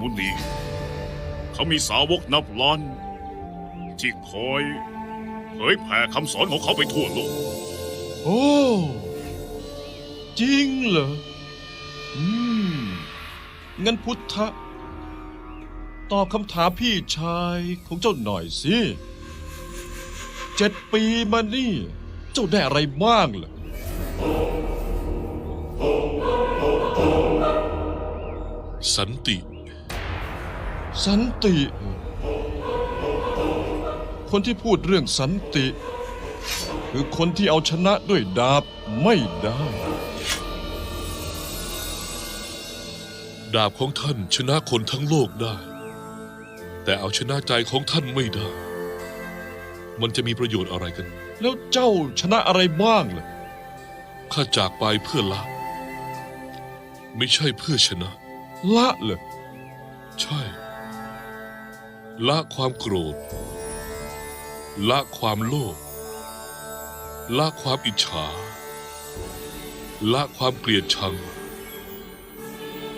มุนีเขามีสาวกนับล้านที่คอยเผยแผ่คำสอนของเขาไปทั่วโลก โอ้จริงเหรองั้นพุทธะตอบคำถามพี่ชายของเจ้าหน่อยสิ7 ปีมานี่เจ้าได้อะไรบ้างล่ะสันติ สันติ คนที่พูดเรื่องสันติ คือคนที่เอาชนะด้วยดาบไม่ได้ ดาบของท่านชนะคนทั้งโลกได้ แต่เอาชนะใจของท่านไม่ได้ มันจะมีประโยชน์อะไรกัน แล้วเจ้าชนะอะไรบ้างล่ะ ข้าจากไปเพื่อละ ไม่ใช่เพื่อชนะ ละเหรอ ใช่ ละความโกรธ ละความโลภ ละความอิจฉา ละความเกลียดชัง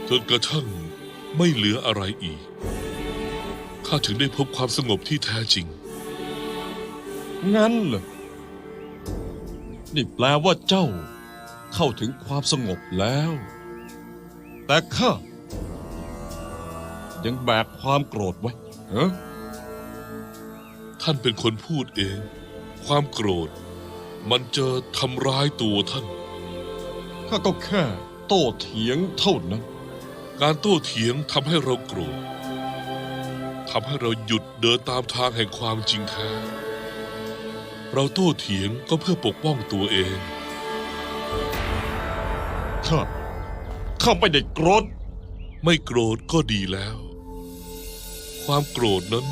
จนกระทั่งไม่เหลืออะไรอีก ข้าถึงได้พบความสงบที่แท้จริง งั้นเหรอนี่แปลว่าเจ้าเข้าถึงความสงบแล้ว แต่ข้ายังแบกความโกรธไว้เหรอ ท่านเป็นคนพูดเอง ความโกรธ มันจะทำร้ายตัวท่าน ข้าก็แค่โต้เถียงเท่านั้น การโต้เถียงทำให้เราโกรธ ทำให้เราหยุดเดินตามทางแห่งความจริงแท้ เราโต้เถียงก็เพื่อปกป้องตัวเอง ข้าไม่ได้โกรธ ไม่โกรธก็ดีแล้ว ความโกรธนั้น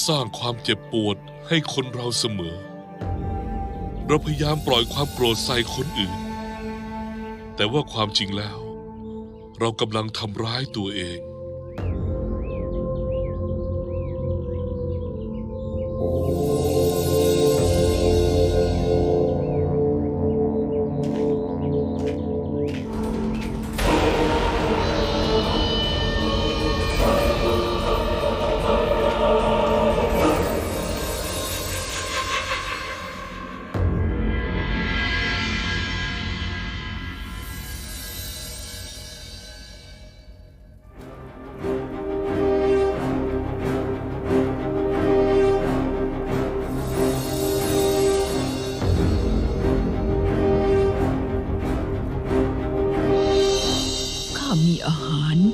สร้างความเจ็บปวดให้คนเราเสมอ เราพยายามปล่อยความโกรธใส่คนอื่น แต่ว่าความจริงแล้ว เรากำลังทำร้ายตัวเอง